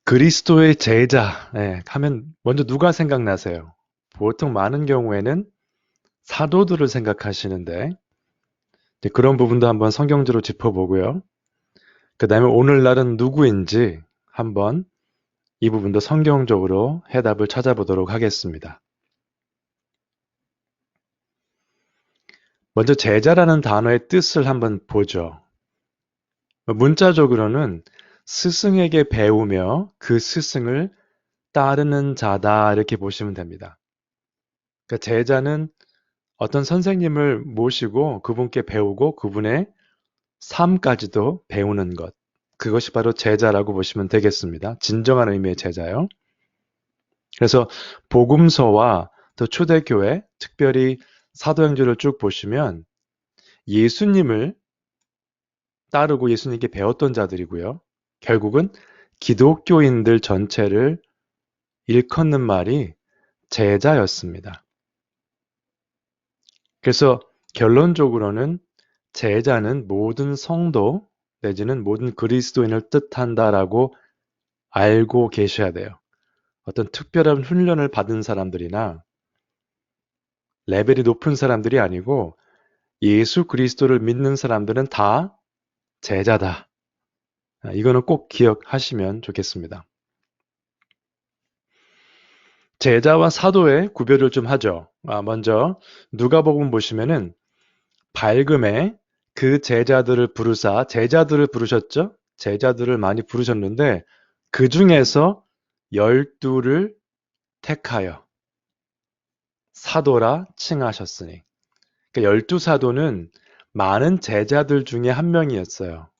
그리스도의 제자, 하면 먼저 누가 생각나세요? 보통 많은 경우에는 사도들을 생각하시는데 이제 그런 부분도 한번 성경적으로 짚어보고요. 그 다음에 오늘날은 누구인지 한번 이 부분도 성경적으로 해답을 찾아보도록 하겠습니다. 먼저 제자라는 단어의 뜻을 한번 보죠. 문자적으로는 스승에게 배우며 그 스승을 따르는 자다 이렇게 보시면 됩니다. 그러니까 제자는 어떤 선생님을 모시고 그분께 배우고 그분의 삶까지도 배우는 것. 그것이 바로 제자라고 보시면 되겠습니다. 진정한 의미의 제자요. 그래서 복음서와 또 초대교회, 특별히 사도행전을 쭉 보시면 예수님을 따르고 예수님께 배웠던 자들이고요. 결국은 기독교인들 전체를 일컫는 말이 제자였습니다. 그래서 결론적으로는 제자는 모든 성도 내지는 모든 그리스도인을 뜻한다라고 알고 계셔야 돼요. 어떤 특별한 훈련을 받은 사람들이나 레벨이 높은 사람들이 아니고 예수 그리스도를 믿는 사람들은 다 제자다. 이거는 꼭 기억하시면 좋겠습니다. 제자와 사도의 구별을 좀 하죠. 먼저 누가복음 보시면은 밝음에 그 제자들을 부르사 제자들을 부르셨죠? 제자들을 많이 부르셨는데 그 중에서 12를 택하여 사도라 칭하셨으니. 그러니까 12사도는 많은 제자들 중에 한 명이었어요.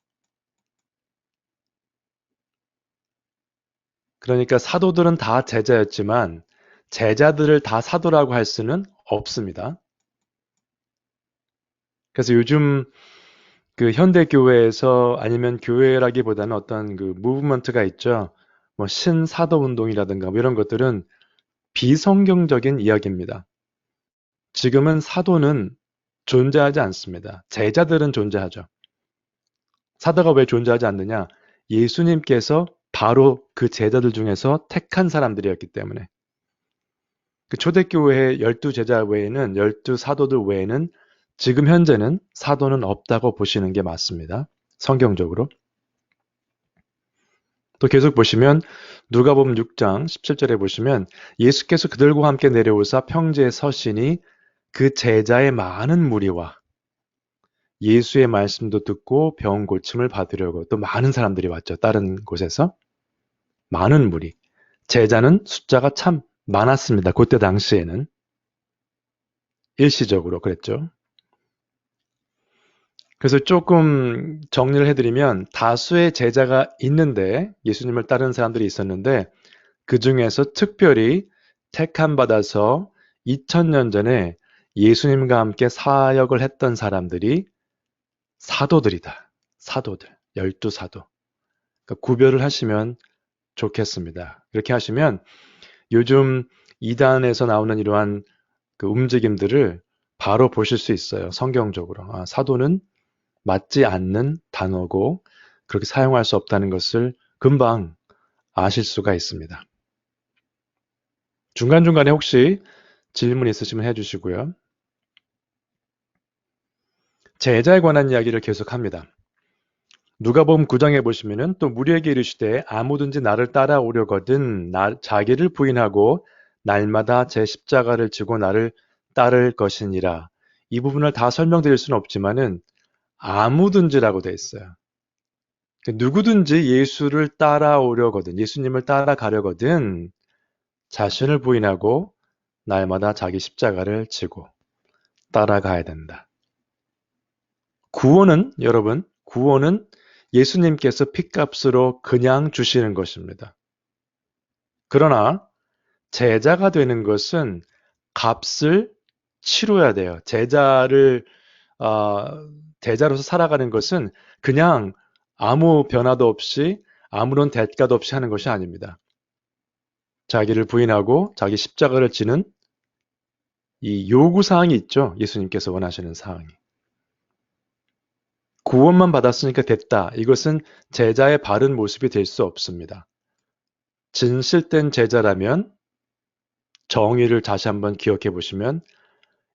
그러니까 사도들은 다 제자였지만 제자들을 다 사도라고 할 수는 없습니다. 그래서 요즘 그 현대 교회에서 아니면 교회라기보다는 어떤 그 무브먼트가 있죠. 뭐 신사도 운동이라든가 뭐 이런 것들은 비성경적인 이야기입니다. 지금은 사도는 존재하지 않습니다. 제자들은 존재하죠. 사도가 왜 존재하지 않느냐? 예수님께서 바로 그 제자들 중에서 택한 사람들이었기 때문에. 그 초대교회의 12제자 외에는 12사도들 외에는 지금 현재는 사도는 없다고 보시는 게 맞습니다. 성경적으로. 또 계속 보시면 누가복음 6장 17절에 보시면 예수께서 그들과 함께 내려오사 평지에 서시니 그 제자의 많은 무리와 예수의 말씀도 듣고 병 고침을 받으려고 또 많은 사람들이 왔죠. 다른 곳에서. 많은 무리. 제자는 숫자가 참 많았습니다. 그때 당시에는. 일시적으로 그랬죠. 그래서 조금 정리를 해드리면 다수의 제자가 있는데 예수님을 따르는 사람들이 있었는데 그 중에서 특별히 택함 받아서 2000년 전에 예수님과 함께 사역을 했던 사람들이 사도들이다. 사도들. 12사도. 그러니까 구별을 하시면 좋겠습니다. 이렇게 하시면 요즘 이단에서 나오는 이러한 그 움직임들을 바로 보실 수 있어요. 성경적으로. 사도는 맞지 않는 단어고 그렇게 사용할 수 없다는 것을 금방 아실 수가 있습니다. 중간중간에 혹시 질문 있으시면 해주시고요. 제자에 관한 이야기를 계속합니다. 누가복음 9장에 보시면은 또 무리에게 이르시되 아무든지 나를 따라오려거든 자기를 부인하고 날마다 제 십자가를 지고 나를 따를 것이니라. 이 부분을 다 설명드릴 수는 없지만은 아무든지라고 돼 있어요. 누구든지 예수를 따라오려거든, 예수님을 따라가려거든 자신을 부인하고 날마다 자기 십자가를 지고 따라가야 된다. 구원은 여러분, 구원은 예수님께서 핏값으로 그냥 주시는 것입니다. 그러나 제자가 되는 것은 값을 치러야 돼요. 제자로서 살아가는 것은 그냥 아무 변화도 없이 아무런 대가도 없이 하는 것이 아닙니다. 자기를 부인하고 자기 십자가를 지는 이 요구사항이 있죠. 예수님께서 원하시는 사항이. 구원만 받았으니까 됐다. 이것은 제자의 바른 모습이 될 수 없습니다. 진실된 제자라면 정의를 다시 한번 기억해 보시면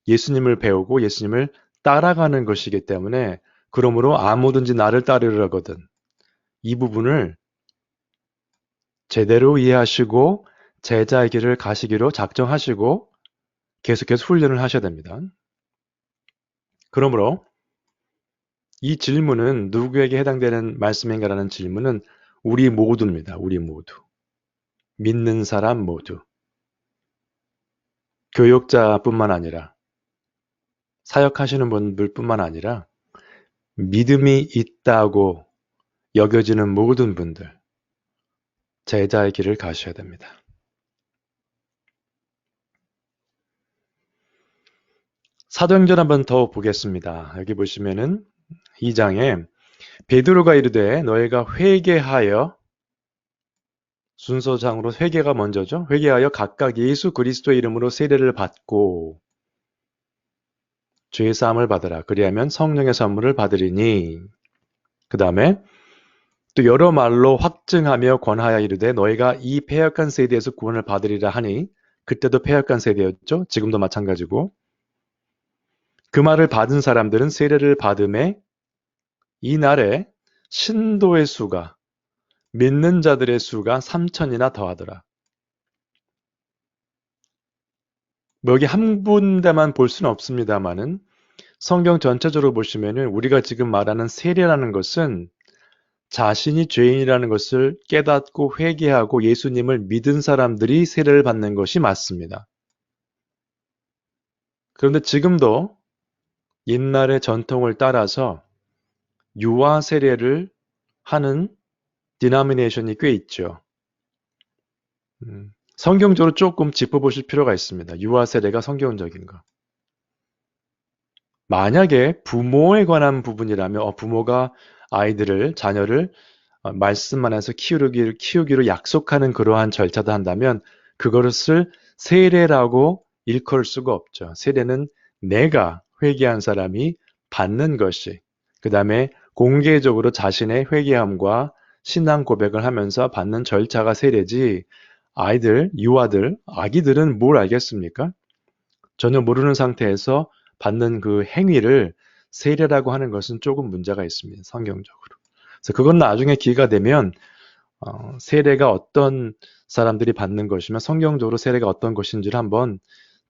예수님을 배우고 예수님을 따라가는 것이기 때문에 그러므로 아무든지 나를 따르려거든 이 부분을 제대로 이해하시고 제자의 길을 가시기로 작정하시고 계속해서 훈련을 하셔야 됩니다. 그러므로 이 질문은 누구에게 해당되는 말씀인가라는 질문은 우리 모두입니다. 우리 모두. 믿는 사람 모두. 교역자뿐만 아니라 사역하시는 분들뿐만 아니라 믿음이 있다고 여겨지는 모든 분들 제자의 길을 가셔야 됩니다. 사도행전 한번 더 보겠습니다. 여기 보시면은 2장에 베드로가 이르되 너희가 회개하여 순서상으로 회개가 먼저죠. 회개하여 각각 예수 그리스도의 이름으로 세례를 받고 죄 사함을 받으라. 그리하면 성령의 선물을 받으리니. 그 다음에 또 여러 말로 확증하며 권하여 이르되 너희가 이 패역한 세대에서 구원을 받으리라 하니 그때도 패역한 세대였죠. 지금도 마찬가지고 그 말을 받은 사람들은 세례를 받음에 이날에 신도의 수가 믿는 자들의 수가 3천이나 더하더라. 뭐 여기 한 군데만 볼 수는 없습니다만은 성경 전체적으로 보시면은 우리가 지금 말하는 세례라는 것은 자신이 죄인이라는 것을 깨닫고 회개하고 예수님을 믿은 사람들이 세례를 받는 것이 맞습니다. 그런데 지금도 옛날의 전통을 따라서 유아 세례를 하는 디노미네이션이 꽤 있죠. 성경적으로 조금 짚어보실 필요가 있습니다. 유아 세례가 성경적인가? 만약에 부모에 관한 부분이라면 부모가 아이들을 자녀를 말씀만 해서 키우기로 약속하는 그러한 절차도 한다면 그것을 세례라고 일컬을 수가 없죠. 세례는 내가 회개한 사람이 받는 것이 그 다음에 공개적으로 자신의 회개함과 신앙 고백을 하면서 받는 절차가 세례지 아이들, 유아들, 아기들은 뭘 알겠습니까? 전혀 모르는 상태에서 받는 그 행위를 세례라고 하는 것은 조금 문제가 있습니다. 성경적으로. 그래서 그건 나중에 기회가 되면 세례가 어떤 사람들이 받는 것이며 성경적으로 세례가 어떤 것인지를 한번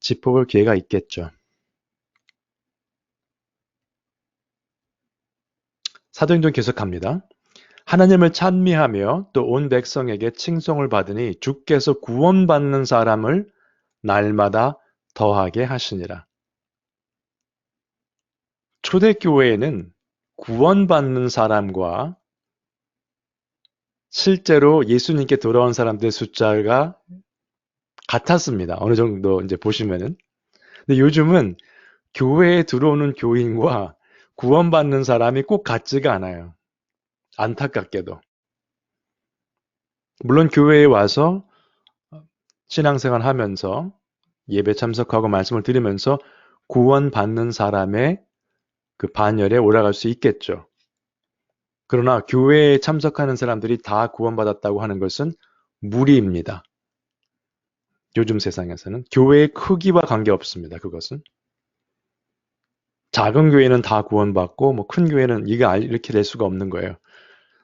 짚어볼 기회가 있겠죠. 사도행전 계속합니다. 하나님을 찬미하며 또 온 백성에게 칭송을 받으니 주께서 구원받는 사람을 날마다 더하게 하시니라. 초대교회에는 구원받는 사람과 실제로 예수님께 돌아온 사람들의 숫자가 같았습니다. 어느 정도 이제 보시면은. 근데 요즘은 교회에 들어오는 교인과 구원받는 사람이 꼭 같지가 않아요. 안타깝게도. 물론 교회에 와서 신앙생활 하면서 예배 참석하고 말씀을 들으면서 구원받는 사람의 그 반열에 올라갈 수 있겠죠. 그러나 교회에 참석하는 사람들이 다 구원받았다고 하는 것은 무리입니다. 요즘 세상에서는 교회의 크기와 관계없습니다. 그것은. 작은 교회는 다 구원받고 뭐 큰 교회는 이렇게 될 수가 없는 거예요.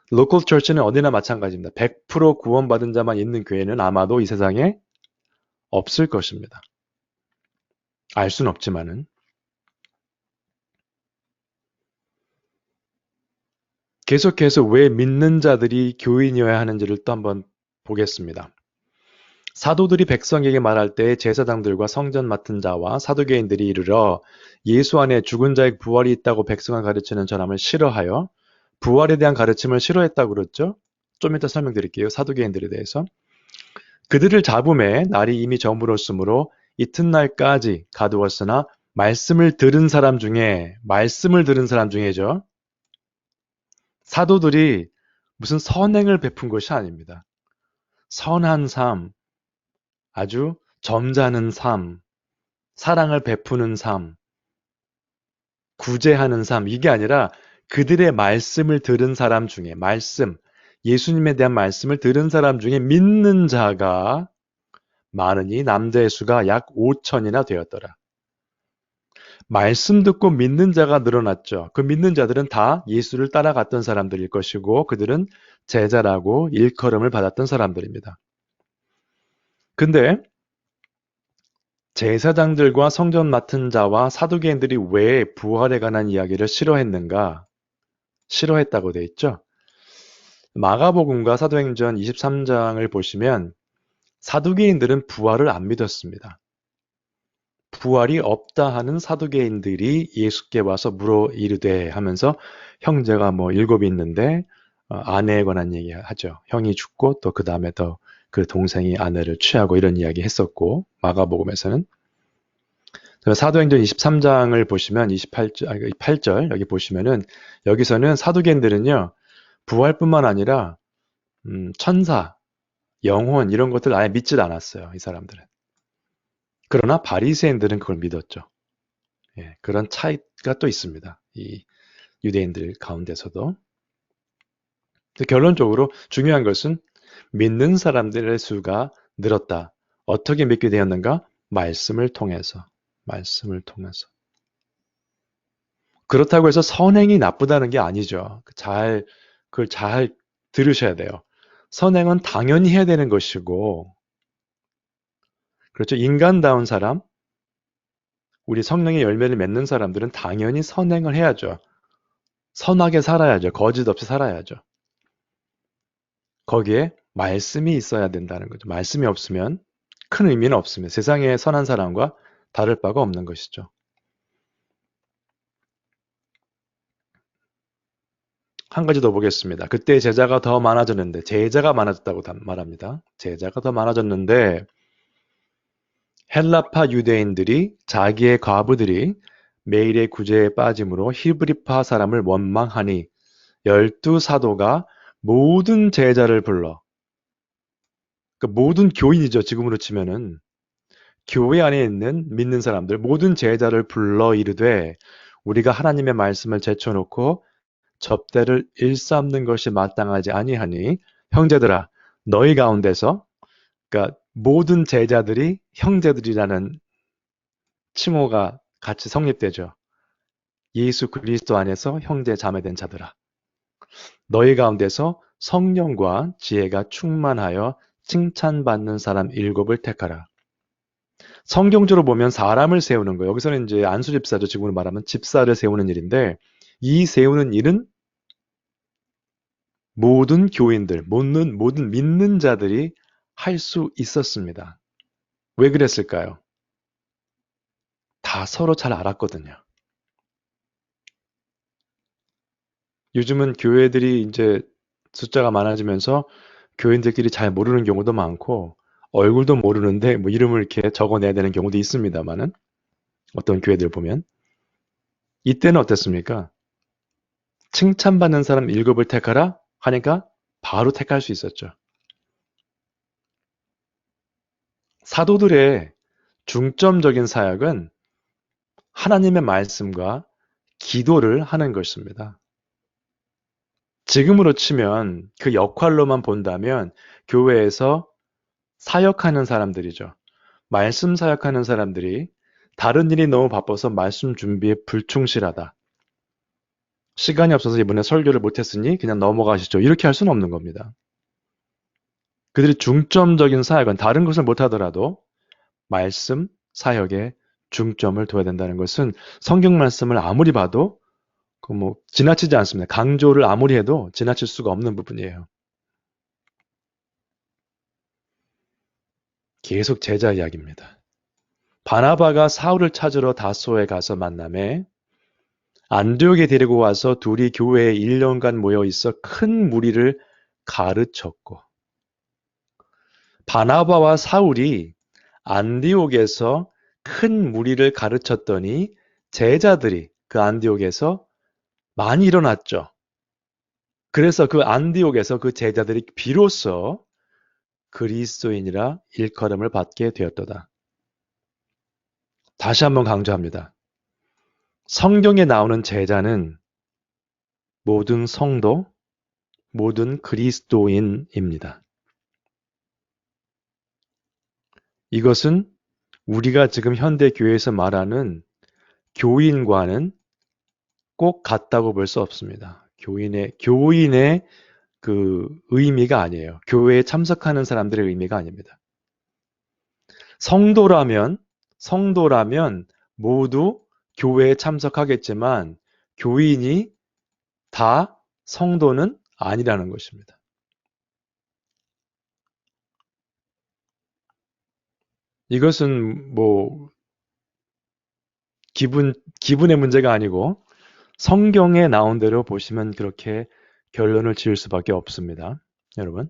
로컬 처치는 어디나 마찬가지입니다. 100% 구원받은 자만 있는 교회는 아마도 이 세상에 없을 것입니다. 알 수는 없지만은. 계속해서 왜 믿는 자들이 교인이어야 하는지를 또 한번 보겠습니다. 사도들이 백성에게 말할 때 제사장들과 성전 맡은 자와 사두개인들이 이르러 예수 안에 죽은 자의 부활이 있다고 백성을 가르치는 전함을 싫어하여 부활에 대한 가르침을 싫어했다고 그랬죠. 좀 이따 설명드릴게요. 사두개인들에 대해서. 그들을 잡음에 날이 이미 저물었으므로 이튿날까지 가두었으나 말씀을 들은 사람 중에죠. 사도들이 무슨 선행을 베푼 것이 아닙니다. 선한 삶, 아주 점잖은 삶, 사랑을 베푸는 삶, 구제하는 삶, 이게 아니라 그들의 말씀을 들은 사람 중에 예수님에 대한 말씀을 들은 사람 중에 믿는 자가 많으니 남자의 수가 약 5천이나 되었더라. 말씀 듣고 믿는 자가 늘어났죠. 그 믿는 자들은 다 예수를 따라갔던 사람들일 것이고 그들은 제자라고 일컬음을 받았던 사람들입니다. 근데 제사장들과 성전 맡은 자와 사두개인들이 왜 부활에 관한 이야기를 싫어했는가? 싫어했다고 돼 있죠. 마가복음과 사도행전 23장을 보시면 사두개인들은 부활을 안 믿었습니다. 부활이 없다 하는 사두개인들이 예수께 와서 물어 이르되 하면서 형제가 뭐 7이 있는데 아내에 관한 얘기 하죠. 형이 죽고 또 그 다음에 더 그 동생이 아내를 취하고 이런 이야기 했었고 마가복음에서는 사도행전 23장을 보시면 8절 여기 보시면은 여기서는 사두개인들은요 부활뿐만 아니라 천사, 영혼 이런 것들 아예 믿질 않았어요. 이 사람들은. 그러나 바리새인들은 그걸 믿었죠. 예, 그런 차이가 또 있습니다. 이 유대인들 가운데서도. 결론적으로 중요한 것은 믿는 사람들의 수가 늘었다. 어떻게 믿게 되었는가? 말씀을 통해서. 말씀을 통해서. 그렇다고 해서 선행이 나쁘다는 게 아니죠. 그걸 잘 들으셔야 돼요. 선행은 당연히 해야 되는 것이고, 그렇죠. 인간다운 사람, 우리 성령의 열매를 맺는 사람들은 당연히 선행을 해야죠. 선하게 살아야죠. 거짓 없이 살아야죠. 거기에 말씀이 있어야 된다는 거죠. 말씀이 없으면 큰 의미는 없습니다. 세상의 선한 사람과 다를 바가 없는 것이죠. 한 가지 더 보겠습니다. 그때 제자가 더 많아졌는데, 제자가 많아졌다고 말합니다. 제자가 더 많아졌는데, 헬라파 유대인들이 자기의 과부들이 매일의 구제에 빠짐으로 히브리파 사람을 원망하니 12사도가 모든 제자를 불러 모든 교인이죠. 지금으로 치면은 교회 안에 있는 믿는 사람들 모든 제자를 불러 이르되 우리가 하나님의 말씀을 제쳐놓고 접대를 일삼는 것이 마땅하지 아니하니 형제들아 너희 가운데서 그러니까 모든 제자들이 형제들이라는 칭호가 같이 성립되죠. 예수 그리스도 안에서 형제 자매된 자들아. 너희 가운데서 성령과 지혜가 충만하여 칭찬받는 사람 7을 택하라. 성경적으로 보면 사람을 세우는 거. 여기서는 이제 안수 집사죠. 지금으로 말하면 집사를 세우는 일인데 이 세우는 일은 모든 교인들, 모든 믿는 자들이 할 수 있었습니다. 왜 그랬을까요? 다 서로 잘 알았거든요. 요즘은 교회들이 이제 숫자가 많아지면서 교인들끼리 잘 모르는 경우도 많고 얼굴도 모르는데 뭐 이름을 이렇게 적어내야 되는 경우도 있습니다만은 어떤 교회들 보면 이때는 어땠습니까? 칭찬받는 사람 7을 택하라 하니까 바로 택할 수 있었죠. 사도들의 중점적인 사역은 하나님의 말씀과 기도를 하는 것입니다. 지금으로 치면 그 역할로만 본다면 교회에서 사역하는 사람들이죠. 말씀 사역하는 사람들이 다른 일이 너무 바빠서 말씀 준비에 불충실하다. 시간이 없어서 이번에 설교를 못했으니 그냥 넘어가시죠. 이렇게 할 수는 없는 겁니다. 그들이 중점적인 사역은 다른 것을 못하더라도 말씀 사역에 중점을 둬야 된다는 것은 성경 말씀을 아무리 봐도 지나치지 않습니다. 강조를 아무리 해도 지나칠 수가 없는 부분이에요. 계속 제자 이야기입니다. 바나바가 사울을 찾으러 다소에 가서 만남에 안디옥에 데리고 와서 둘이 교회에 1년간 모여 있어 큰 무리를 가르쳤고 바나바와 사울이 안디옥에서 큰 무리를 가르쳤더니 제자들이 그 안디옥에서 많이 일어났죠. 그래서 그 안디옥에서 그 제자들이 비로소 그리스도인이라 일컬음을 받게 되었도다. 다시 한번 강조합니다. 성경에 나오는 제자는 모든 성도, 모든 그리스도인입니다. 이것은 우리가 지금 현대 교회에서 말하는 교인과는 꼭 같다고 볼 수 없습니다. 교인의 그 의미가 아니에요. 교회에 참석하는 사람들의 의미가 아닙니다. 성도라면 모두 교회에 참석하겠지만 교인이 다 성도는 아니라는 것입니다. 이것은 뭐 기분의 문제가 아니고 성경에 나온 대로 보시면 그렇게 결론을 지을 수밖에 없습니다. 여러분.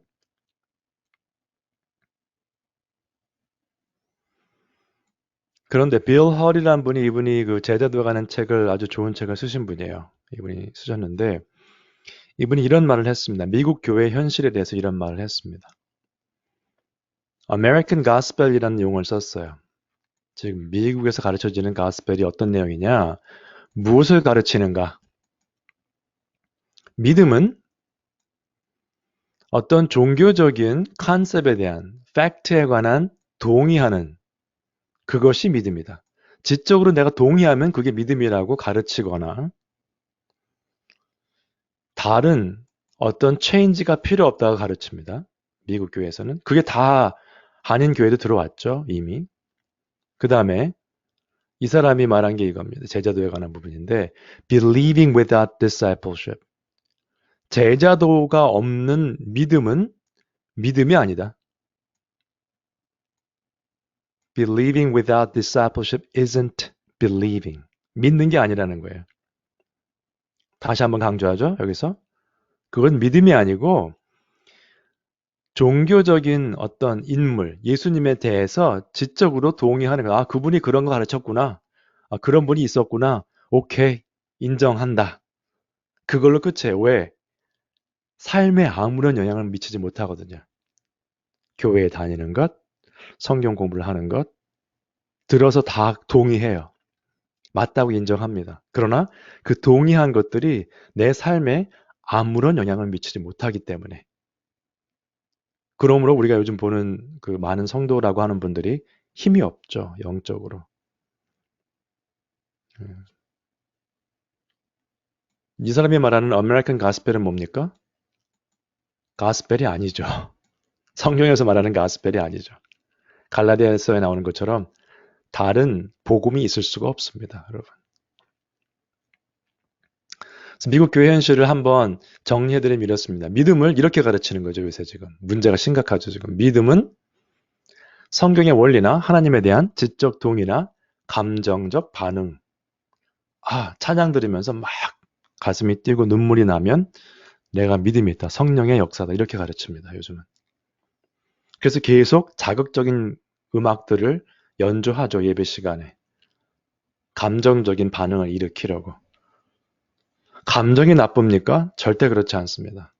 그런데 빌 헐이라는 분이 이분이 그 제자도가는 책을 아주 좋은 책을 쓰신 분이에요. 이분이 쓰셨는데 이분이 이런 말을 했습니다. 미국 교회 현실에 대해서 이런 말을 했습니다. American Gospel이라는 용어를 썼어요. 지금 미국에서 가르쳐지는 가스펠이 어떤 내용이냐? 무엇을 가르치는가? 믿음은 어떤 종교적인 컨셉에 대한 팩트에 관한 동의하는 그것이 믿음이다. 지적으로 내가 동의하면 그게 믿음이라고 가르치거나 다른 어떤 체인지가 필요 없다고 가르칩니다. 미국 교회에서는. 그게 다 한인 교회도 들어왔죠, 이미. 그 다음에 이 사람이 말한 게 이겁니다. 제자도에 관한 부분인데 believing without discipleship. 제자도가 없는 믿음은 믿음이 아니다. Believing without discipleship isn't believing. 믿는 게 아니라는 거예요. 다시 한번 강조하죠. 여기서. 그건 믿음이 아니고 종교적인 어떤 인물, 예수님에 대해서 지적으로 동의하는 거야. 아, 그분이 그런 거 가르쳤구나. 아, 그런 분이 있었구나. 오케이. 인정한다. 그걸로 끝이에요. 왜? 삶에 아무런 영향을 미치지 못하거든요. 교회에 다니는 것, 성경 공부를 하는 것, 들어서 다 동의해요. 맞다고 인정합니다. 그러나 그 동의한 것들이 내 삶에 아무런 영향을 미치지 못하기 때문에. 그러므로 우리가 요즘 보는 그 많은 성도라고 하는 분들이 힘이 없죠. 영적으로. 이 사람이 말하는 아메리칸 가스펠은 뭡니까? 가스펠이 아니죠. 성경에서 말하는 가스펠이 아니죠. 갈라디아서에 나오는 것처럼 다른 복음이 있을 수가 없습니다. 여러분. 그래서 미국 교회 현실을 한번 정리해드리면 이렇습니다. 믿음을 이렇게 가르치는 거죠. 요새 지금. 문제가 심각하죠. 지금. 믿음은 성경의 원리나 하나님에 대한 지적 동의나 감정적 반응. 아, 찬양 들으면서 막 가슴이 뛰고 눈물이 나면 내가 믿음이 있다. 성령의 역사다. 이렇게 가르칩니다. 요즘은. 그래서 계속 자극적인 음악들을 연주하죠. 예배 시간에. 감정적인 반응을 일으키려고. 감정이 나쁩니까? 절대 그렇지 않습니다.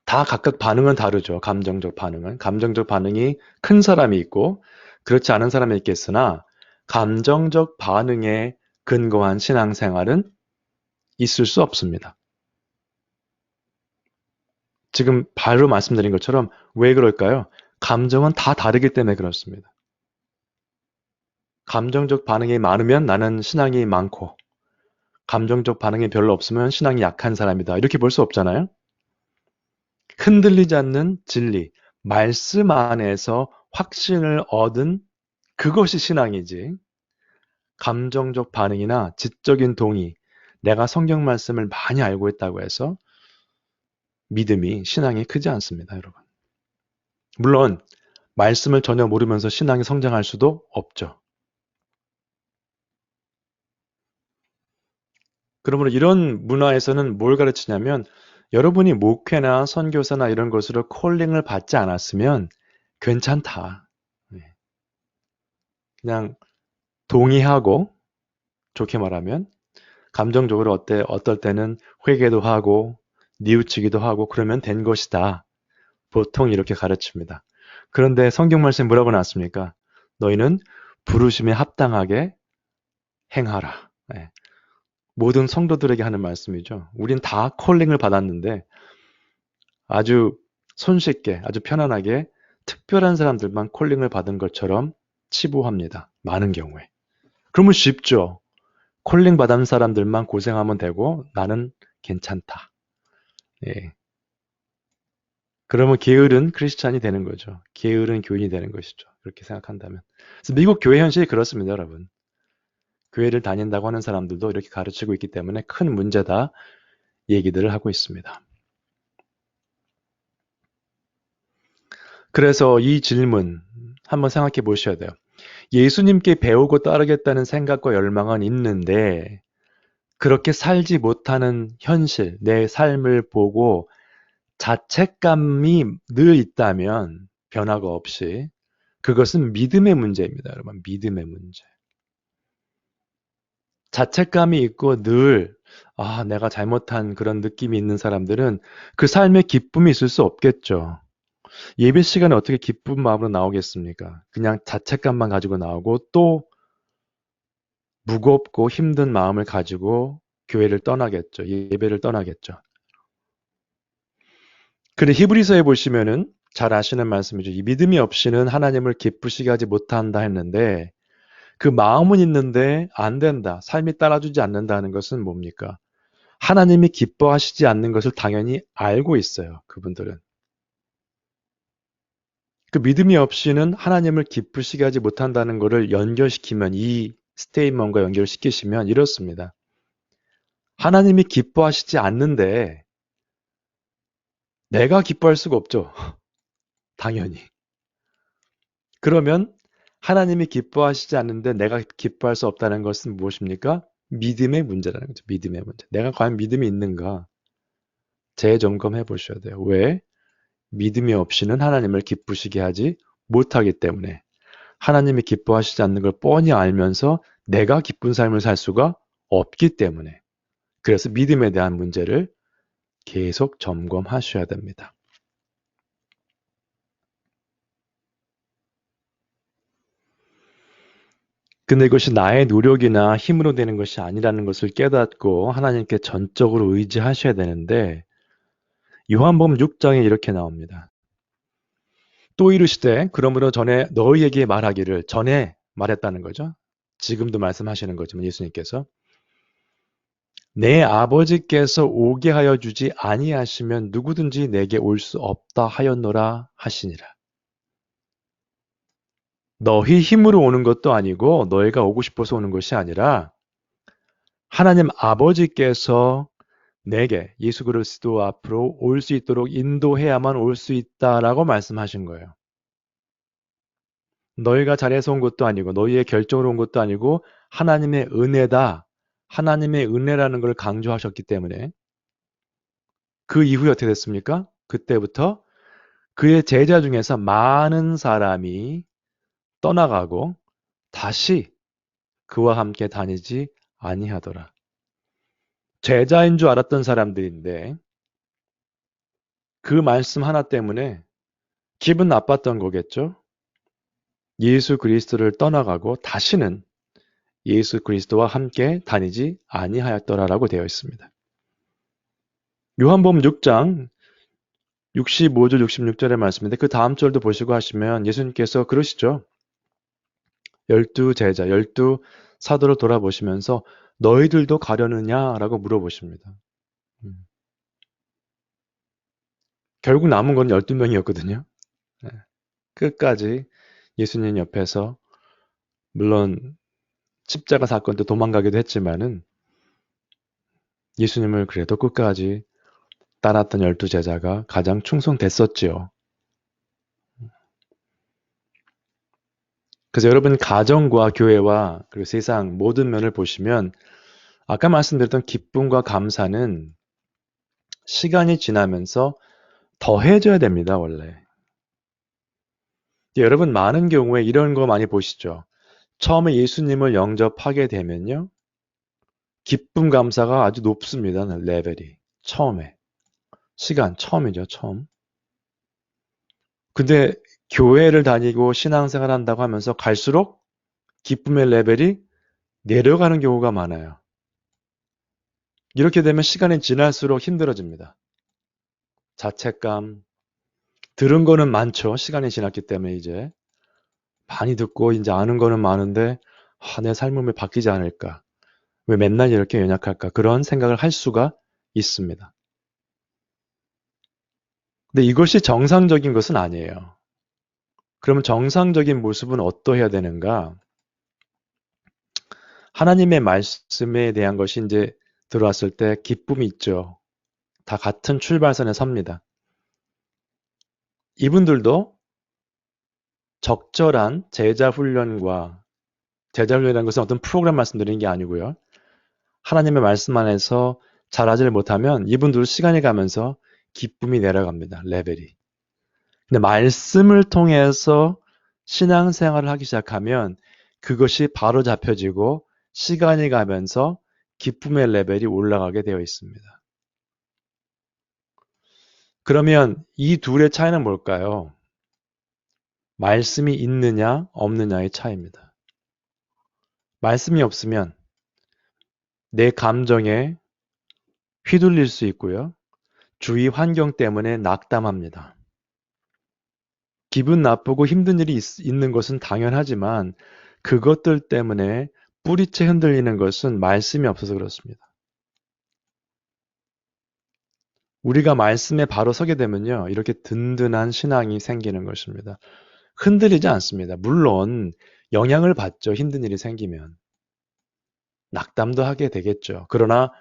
다 각각 반응은 다르죠. 감정적 반응은. 감정적 반응이 큰 사람이 있고 그렇지 않은 사람이 있겠으나 감정적 반응에 근거한 신앙생활은 있을 수 없습니다. 지금 바로 말씀드린 것처럼 왜 그럴까요? 감정은 다 다르기 때문에 그렇습니다. 감정적 반응이 많으면 나는 신앙이 많고 감정적 반응이 별로 없으면 신앙이 약한 사람이다. 이렇게 볼 수 없잖아요. 흔들리지 않는 진리, 말씀 안에서 확신을 얻은 그것이 신앙이지. 감정적 반응이나 지적인 동의, 내가 성경 말씀을 많이 알고 있다고 해서 믿음이, 신앙이 크지 않습니다, 여러분. 물론 말씀을 전혀 모르면서 신앙이 성장할 수도 없죠. 그러므로 이런 문화에서는 뭘 가르치냐면 여러분이 목회나 선교사나 이런 것으로 콜링을 받지 않았으면 괜찮다. 네. 그냥 동의하고 좋게 말하면 감정적으로 어떨 때는 회개도 하고 뉘우치기도 하고 그러면 된 것이다. 보통 이렇게 가르칩니다. 그런데 성경 말씀에 뭐라고 나왔습니까? 너희는 부르심에 합당하게 행하라. 네. 모든 성도들에게 하는 말씀이죠. 우린 다 콜링을 받았는데 아주 손쉽게, 아주 편안하게 특별한 사람들만 콜링을 받은 것처럼 치부합니다. 많은 경우에. 그러면 쉽죠. 콜링 받은 사람들만 고생하면 되고 나는 괜찮다. 예. 그러면 게으른 크리스찬이 되는 거죠. 게으른 교인이 되는 것이죠. 그렇게 생각한다면. 그래서 미국 교회 현실이 그렇습니다, 여러분. 교회를 다닌다고 하는 사람들도 이렇게 가르치고 있기 때문에 큰 문제다 얘기들을 하고 있습니다. 그래서 이 질문 한번 생각해 보셔야 돼요. 예수님께 배우고 따르겠다는 생각과 열망은 있는데 그렇게 살지 못하는 현실, 내 삶을 보고 자책감이 늘 있다면 변화가 없이 그것은 믿음의 문제입니다. 여러분, 믿음의 문제. 자책감이 있고 늘 내가 잘못한 그런 느낌이 있는 사람들은 그 삶에 기쁨이 있을 수 없겠죠. 예배 시간에 어떻게 기쁜 마음으로 나오겠습니까? 그냥 자책감만 가지고 나오고 또 무겁고 힘든 마음을 가지고 교회를 떠나겠죠. 예배를 떠나겠죠. 근데 히브리서에 보시면은 잘 아시는 말씀이죠. 이 믿음이 없이는 하나님을 기쁘시게 하지 못한다 했는데 그 마음은 있는데 안 된다. 삶이 따라주지 않는다는 것은 뭡니까? 하나님이 기뻐하시지 않는 것을 당연히 알고 있어요. 그분들은. 그 믿음이 없이는 하나님을 기쁘시게 하지 못한다는 것을 연결시키면 이 스테이먼과 연결시키시면 이렇습니다. 하나님이 기뻐하시지 않는데 내가 기뻐할 수가 없죠. 당연히. 그러면 하나님이 기뻐하시지 않는데 내가 기뻐할 수 없다는 것은 무엇입니까? 믿음의 문제라는 거죠. 믿음의 문제. 내가 과연 믿음이 있는가? 재점검해 보셔야 돼요. 왜? 믿음이 없이는 하나님을 기쁘시게 하지 못하기 때문에. 하나님이 기뻐하시지 않는 걸 뻔히 알면서 내가 기쁜 삶을 살 수가 없기 때문에. 그래서 믿음에 대한 문제를 계속 점검하셔야 됩니다. 근데 이것이 나의 노력이나 힘으로 되는 것이 아니라는 것을 깨닫고 하나님께 전적으로 의지하셔야 되는데 요한복음 6장에 이렇게 나옵니다. 또 이르시되 그러므로 전에 너희에게 말하기를 전에 말했다는 거죠. 지금도 말씀하시는 거지만 예수님께서 내 아버지께서 오게 하여 주지 아니하시면 누구든지 내게 올 수 없다 하였노라 하시니라. 너희 힘으로 오는 것도 아니고 너희가 오고 싶어서 오는 것이 아니라 하나님 아버지께서 내게 예수 그리스도 앞으로 올 수 있도록 인도해야만 올 수 있다라고 말씀하신 거예요. 너희가 잘해서 온 것도 아니고 너희의 결정으로 온 것도 아니고 하나님의 은혜다. 하나님의 은혜라는 걸 강조하셨기 때문에 그 이후에 어떻게 됐습니까? 그때부터 그의 제자 중에서 많은 사람이 떠나가고 다시 그와 함께 다니지 아니하더라. 제자인 줄 알았던 사람들인데 그 말씀 하나 때문에 기분 나빴던 거겠죠? 예수 그리스도를 떠나가고 다시는 예수 그리스도와 함께 다니지 아니하였더라라고 되어 있습니다. 요한복음 6장 65절 66절의 말씀인데 그 다음 절도 보시고 하시면 예수님께서 그러시죠. 12제자, 12사도를 돌아보시면서 너희들도 가려느냐라고 물어보십니다. 결국 남은 건 12명이었거든요. 끝까지 예수님 옆에서 물론 십자가 사건 때 도망가기도 했지만은 예수님을 그래도 끝까지 따랐던 12제자가 가장 충성됐었지요. 그래서 여러분 가정과 교회와 그리고 세상 모든 면을 보시면 아까 말씀드렸던 기쁨과 감사는 시간이 지나면서 더해져야 됩니다, 원래. 여러분 많은 경우에 이런 거 많이 보시죠. 처음에 예수님을 영접하게 되면요. 기쁨 감사가 아주 높습니다, 레벨이. 처음에. 시간, 처음이죠, 처음. 근데 교회를 다니고 신앙생활 한다고 하면서 갈수록 기쁨의 레벨이 내려가는 경우가 많아요. 이렇게 되면 시간이 지날수록 힘들어집니다. 자책감, 들은 거는 많죠. 시간이 지났기 때문에 이제 많이 듣고 이제 아는 거는 많은데 내 삶은 왜 바뀌지 않을까? 왜 맨날 이렇게 연약할까? 그런 생각을 할 수가 있습니다. 근데 이것이 정상적인 것은 아니에요. 그러면 정상적인 모습은 어떠해야 되는가? 하나님의 말씀에 대한 것이 이제 들어왔을 때 기쁨이 있죠. 다 같은 출발선에 섭니다. 이분들도 적절한 제자 훈련이라는 것은 어떤 프로그램 말씀드리는 게 아니고요. 하나님의 말씀 안에서 잘하지를 못하면 이분들도 시간이 가면서 기쁨이 내려갑니다. 레벨이. 근데 말씀을 통해서 신앙생활을 하기 시작하면 그것이 바로 잡혀지고 시간이 가면서 기쁨의 레벨이 올라가게 되어 있습니다. 그러면 이 둘의 차이는 뭘까요? 말씀이 있느냐 없느냐의 차이입니다. 말씀이 없으면 내 감정에 휘둘릴 수 있고요. 주위 환경 때문에 낙담합니다. 기분 나쁘고 힘든 일이 있는 것은 당연하지만 그것들 때문에 뿌리째 흔들리는 것은 말씀이 없어서 그렇습니다. 우리가 말씀에 바로 서게 되면요. 이렇게 든든한 신앙이 생기는 것입니다. 흔들리지 않습니다. 물론 영향을 받죠. 힘든 일이 생기면. 낙담도 하게 되겠죠. 그러나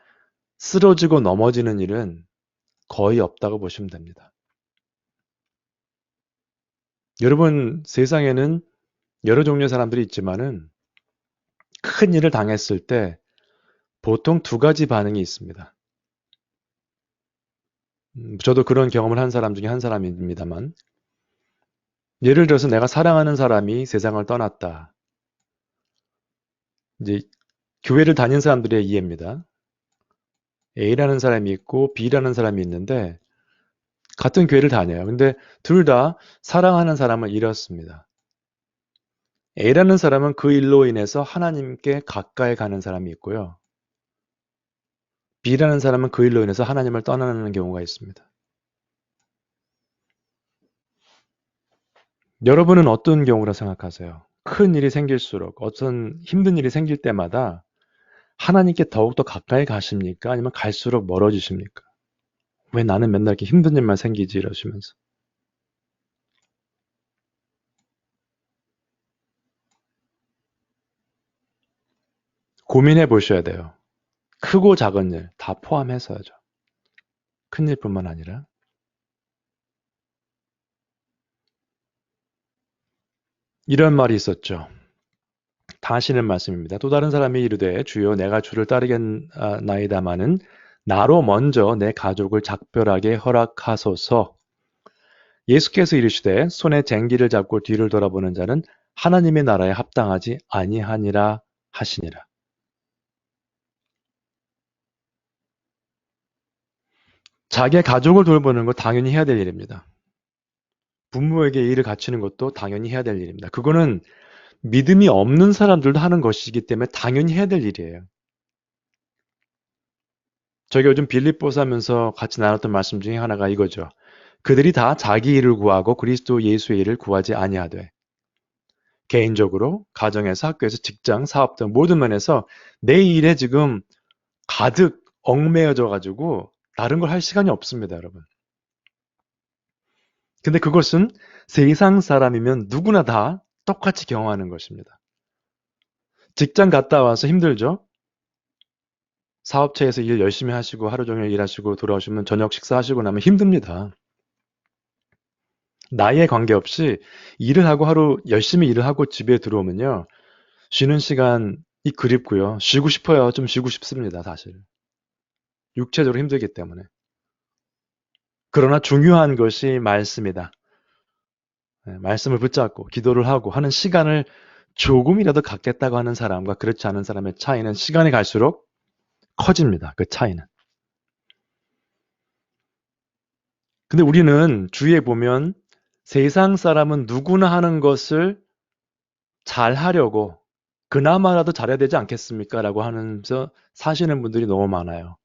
쓰러지고 넘어지는 일은 거의 없다고 보시면 됩니다. 여러분, 세상에는 여러 종류의 사람들이 있지만은 큰 일을 당했을 때 보통 두 가지 반응이 있습니다. 저도 그런 경험을 한 사람 중에 한 사람입니다만, 예를 들어서 내가 사랑하는 사람이 세상을 떠났다. 이제 교회를 다닌 사람들의 이해입니다. A라는 사람이 있고 B라는 사람이 있는데 같은 교회를 다녀요. 근데 둘 다 사랑하는 사람을 잃었습니다. A라는 사람은 그 일로 인해서 하나님께 가까이 가는 사람이 있고요. B라는 사람은 그 일로 인해서 하나님을 떠나는 경우가 있습니다. 여러분은 어떤 경우라 생각하세요? 큰 일이 생길수록 어떤 힘든 일이 생길 때마다 하나님께 더욱더 가까이 가십니까? 아니면 갈수록 멀어지십니까? 왜 나는 맨날 이렇게 힘든 일만 생기지? 이러시면서. 고민해 보셔야 돼요. 크고 작은 일 다 포함해서죠. 큰 일뿐만 아니라. 이런 말이 있었죠. 다시는 말씀입니다. 또 다른 사람이 이르되 주여 내가 주를 따르겠나이다마는 나로 먼저 내 가족을 작별하게 허락하소서. 예수께서 이르시되 손에 쟁기를 잡고 뒤를 돌아보는 자는 하나님의 나라에 합당하지 아니하니라 하시니라. 자기의 가족을 돌보는 거 당연히 해야 될 일입니다. 부모에게 일을 갖추는 것도 당연히 해야 될 일입니다. 그거는 믿음이 없는 사람들도 하는 것이기 때문에 당연히 해야 될 일이에요. 저희가 요즘 빌립보서 하면서 같이 나눴던 말씀 중에 하나가 이거죠. 그들이 다 자기 일을 구하고 그리스도 예수의 일을 구하지 아니하되 개인적으로 가정에서 학교에서 직장 사업 등 모든 면에서 내 일에 지금 가득 얽매여져 가지고 다른 걸 할 시간이 없습니다, 여러분. 근데 그것은 세상 사람이면 누구나 다 똑같이 경험하는 것입니다. 직장 갔다 와서 힘들죠? 사업체에서 일 열심히 하시고 하루 종일 일하시고 돌아오시면 저녁 식사하시고 나면 힘듭니다. 나이에 관계없이 일을 하고 하루 열심히 일을 하고 집에 들어오면요. 쉬는 시간이 그립고요. 쉬고 싶어요. 좀 쉬고 싶습니다, 사실. 육체적으로 힘들기 때문에. 그러나 중요한 것이 말씀이다. 말씀을 붙잡고 기도를 하고 하는 시간을 조금이라도 갖겠다고 하는 사람과 그렇지 않은 사람의 차이는 시간이 갈수록 커집니다. 그 차이는. 근데 우리는 주위에 보면 세상 사람은 누구나 하는 것을 잘 하려고 그나마라도 잘해야 되지 않겠습니까? 라고 하면서 사시는 분들이 너무 많아요.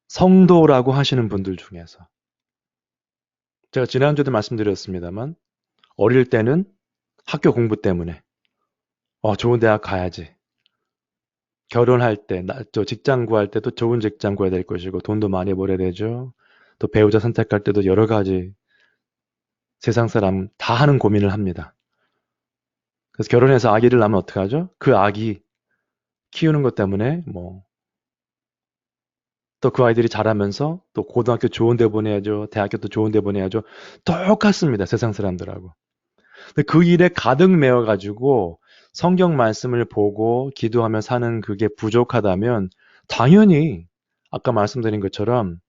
성도라고 하시는 분들 중에서. 제가 지난주에도 말씀드렸습니다만, 어릴 때는 학교 공부 때문에, 좋은 대학 가야지. 결혼할 때, 또 직장 구할 때도 좋은 직장 구해야 될 것이고, 돈도 많이 벌어야 되죠. 또 배우자 선택할 때도 여러 가지 세상 사람 다 하는 고민을 합니다. 그래서 결혼해서 아기를 낳으면 어떡하죠? 그 아기 키우는 것 때문에 또 그 아이들이 자라면서 또 고등학교 좋은 데 보내야죠. 대학교도 좋은 데 보내야죠. 똑같습니다. 세상 사람들하고. 근데 그 일에 가득 메워가지고 성경 말씀을 보고 기도하며 사는 그게 부족하다면 당연히 아까 말씀드린 것처럼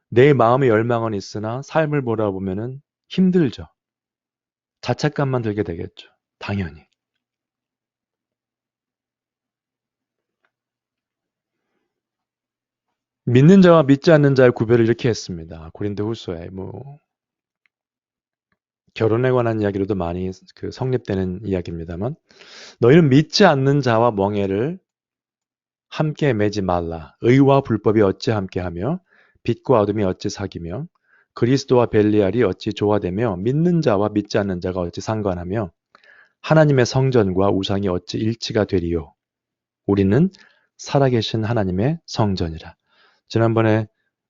내 마음의 열망은 있으나 삶을 보라보면은 힘들죠. 자책감만 들게 되겠죠. 당연히. 믿는 자와 믿지 않는 자의 구별을 이렇게 했습니다. 고린도후서에 결혼에 관한 이야기로도 많이 성립되는 이야기입니다만 너희는 믿지 않는 자와 멍에를 함께 매지 말라. 의와 불법이 어찌 함께하며 빛과 어둠이 어찌 사귀며 그리스도와 벨리알이 어찌 조화되며 믿는 자와 믿지 않는 자가 어찌 상관하며 하나님의 성전과 우상이 어찌 일치가 되리요. 우리는 살아계신 하나님의 성전이라. 지난번에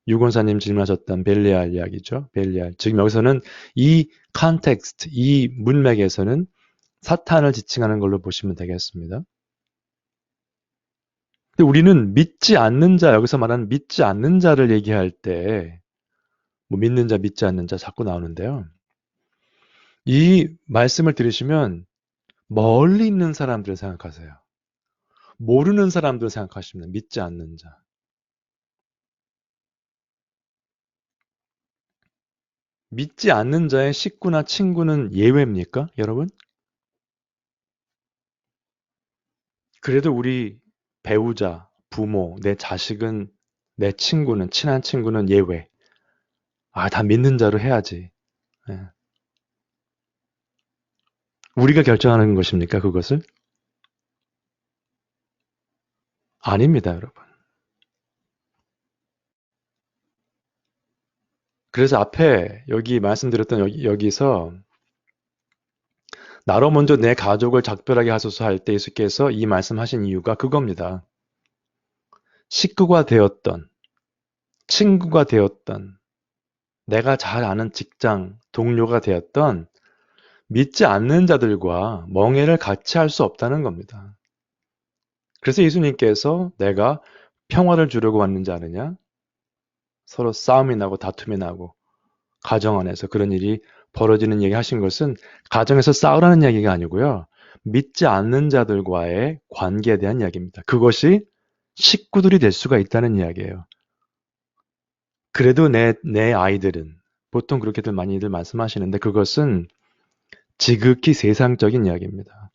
유권사님 질문하셨던 벨리알 이야기죠. 벨리알. 지금 여기서는 이 컨텍스트, 이 문맥에서는 사탄을 지칭하는 걸로 보시면 되겠습니다. 근데 우리는 믿지 않는 자, 여기서 말하는 믿지 않는 자를 얘기할 때, 믿는 자, 믿지 않는 자 자꾸 나오는데요. 이 말씀을 들으시면 멀리 있는 사람들을 생각하세요. 모르는 사람들을 생각하시면 믿지 않는 자. 믿지 않는 자의 식구나 친구는 예외입니까, 여러분? 그래도 우리 배우자, 부모, 내 자식은, 내 친구는, 친한 친구는 예외. 다 믿는 자로 해야지. 예. 우리가 결정하는 것입니까, 그것을? 아닙니다, 여러분. 그래서 앞에 여기 말씀드렸던 여기서 나로 먼저 내 가족을 작별하게 하소서 할 때 예수께서 이 말씀하신 이유가 그겁니다. 식구가 되었던, 친구가 되었던, 내가 잘 아는 직장, 동료가 되었던 믿지 않는 자들과 멍해를 같이 할 수 없다는 겁니다. 그래서 예수님께서 내가 평화를 주려고 왔는지 아느냐? 서로 싸움이 나고 다툼이 나고 가정 안에서 그런 일이 벌어지는 얘기 하신 것은 가정에서 싸우라는 이야기가 아니고요. 믿지 않는 자들과의 관계에 대한 이야기입니다. 그것이 식구들이 될 수가 있다는 이야기예요. 그래도 내 아이들은 보통 그렇게들 많이들 말씀하시는데 그것은 지극히 세상적인 이야기입니다.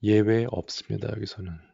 예외 없습니다. 여기서는.